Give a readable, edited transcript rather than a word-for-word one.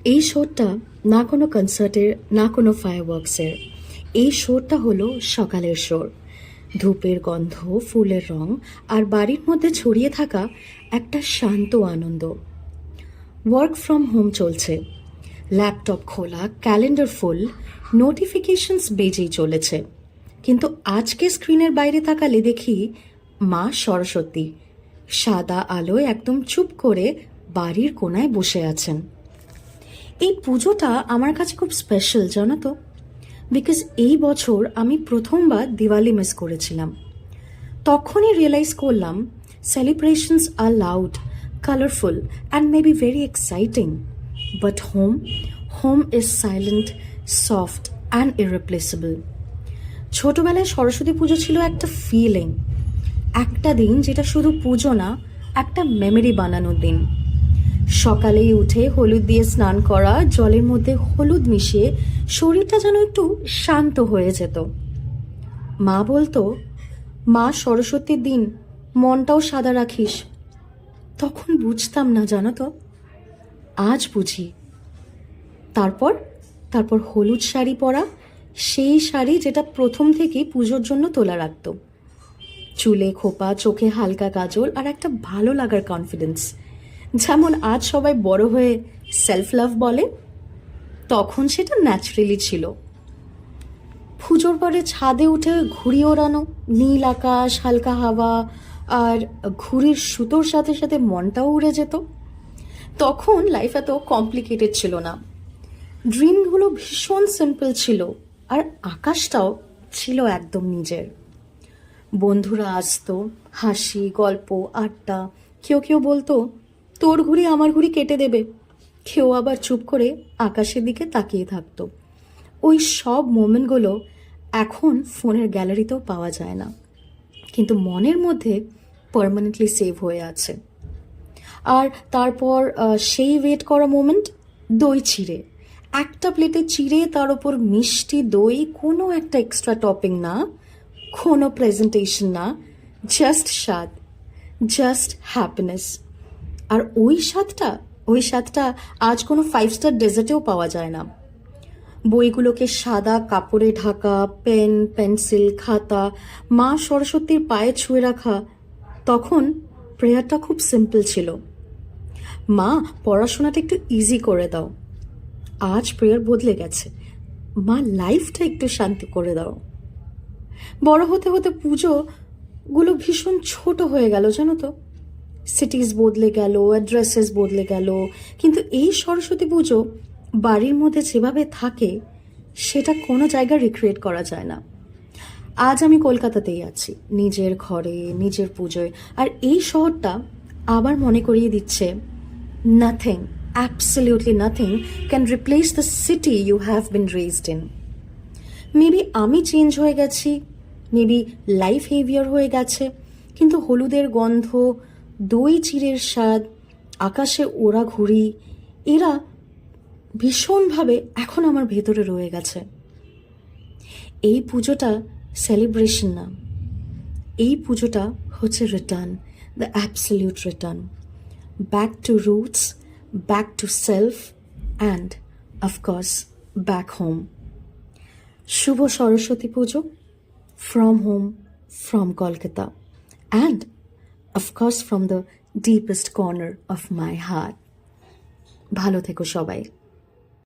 এই শোটা না কোনো কনসার্টের, না কোনো ফায়ারওয়ার্কসের। এই শোটা হলো সকালের শোর। ধূপের গন্ধ, ফুলের রং আর বাড়ির মধ্যে ছড়িয়ে থাকা একটা শান্ত আনন্দ। ওয়ার্ক ফ্রম হোম চলছে, ল্যাপটপ খোলা, ক্যালেন্ডার ফুল, নোটিফিকেশনস বেজেই চলেছে। কিন্তু আজকে স্ক্রিনের বাইরে তাকালে দেখি মা সরস্বতী সাদা আলোয় একদম চুপ করে বাড়ির কোনায় বসে আছেন। এই পুজোটা আমার কাছে খুব স্পেশাল, জানো তো, বিকজ এই বছর আমি প্রথমবার দিওয়ালি মিস করেছিলাম। তখনই রিয়েলাইজ করলাম celebrations are loud, colourful and maybe very exciting, but home is silent, soft and irreplaceable. ছোটবেলায় সরস্বতী পুজো ছিল একটা ফিলিং, একটা দিন যেটা শুধু পুজো না, একটা মেমরি বানানোর দিন। সকালেই উঠে হলুদ দিয়ে স্নান করা, জলের মধ্যে হলুদ মিশিয়ে শরীরটা যেন একটু শান্ত হয়ে যেত। মা বলতো, মা সরস্বতীর দিন মনটাও সাদা রাখিস। তখন বুঝতাম না, জানো তো, আজ বুঝি। তারপর তারপর হলুদ শাড়ি পরা, সেই শাড়ি যেটা প্রথম থেকেই পুজোর জন্য তোলা রাখতো। চুলে খোপা, চোখে হালকা কাজল আর একটা ভালো লাগার কনফিডেন্স। যেমন আজ সবাই বড় হয়ে সেলফ লাভ বলে, তখন সেটা ন্যাচারালি ছিল। পুজোর পরে ছাদে উঠে ঘুড়ি ওড়ানো, নীল আকাশ, হালকা হাওয়া আর ঘুড়ির সুতোর সাথে সাথে মনটাও উড়ে যেত। তখন লাইফ এত কমপ্লিকেটেড ছিল না, ড্রিমগুলো ভীষণ সিম্পল ছিল, আর আকাশটাও ছিল একদম নিজের। বন্ধুরা আসতো, হাসি, গল্প, আড্ডা। কেউ কেউ বলতো, তোর ঘুড়ি আমার ঘুড়ি কেটে দেবে। কেউ আবার চুপ করে আকাশের দিকে তাকিয়ে থাকতো। ওই সব মোমেন্টগুলো এখন ফোনের গ্যালারিতেও পাওয়া যায় না, কিন্তু মনের মধ্যে পার্মানেন্টলি সেভ হয়ে আছে। আর তারপর সেই ওয়েট করা মোমেন্ট, দই চিড়ে। একটা প্লেটে চিড়ে, তার ওপর মিষ্টি দই, কোনো একটা এক্সট্রা টপিং না, কোনো প্রেজেন্টেশন না, জাস্ট স্বাদ, জাস্ট হ্যাপিনেস। আর ওই স্বাদটা আজ কোনো 5 স্টার ডেজার্টেও পাওয়া যায় না। বইগুলোকে সাদা কাপড়ে ঢাকা, পেন, পেন্সিল, খাতা, মা সরস্বতীর পায়ে ছুঁয়ে রাখা। তখন প্রেয়ারটা খুব সিম্পল ছিল, মা পড়াশোনাটা একটু ইজি করে দাও। আজ প্রেয়ার বদলে গেছে, মা লাইফটা একটু শান্তি করে দাও। বড় হতে হতে পুজোগুলো ভীষণ ছোট হয়ে গেল, জানো তো। সিটিজ বদলে গেল, অ্যাড্রেসেস বদলে গেল, কিন্তু এই সরস্বতী পুজো বাড়ির মধ্যে যেভাবে থাকে সেটা কোনো জায়গায় রিক্রিয়েট করা যায় না। আজ আমি কলকাতাতেই আছি, নিজের ঘরে, নিজের পুজোয়, আর এই শহরটা আবার মনে করিয়ে দিচ্ছে, nothing, absolutely nothing can replace the city you have been raised in. Maybe আমি চেঞ্জ হয়ে গেছি, মেবি লাইফ হেভিয়ার হয়ে গেছে, কিন্তু হলুদের গন্ধ, দই চিড়ের স্বাদ, আকাশে ওড়া ঘুড়ি, এরা ভীষণভাবে এখন আমার ভেতরে রয়ে গেছে। এই পুজোটা সেলিব্রেশন না, এই পুজোটা হচ্ছে return, the absolute return, back to roots, back to self and of course back home. শুভ Saraswati Puja, from home, from Kolkata, and of course from the deepest corner of my heart. ভালো থেকো সবাই।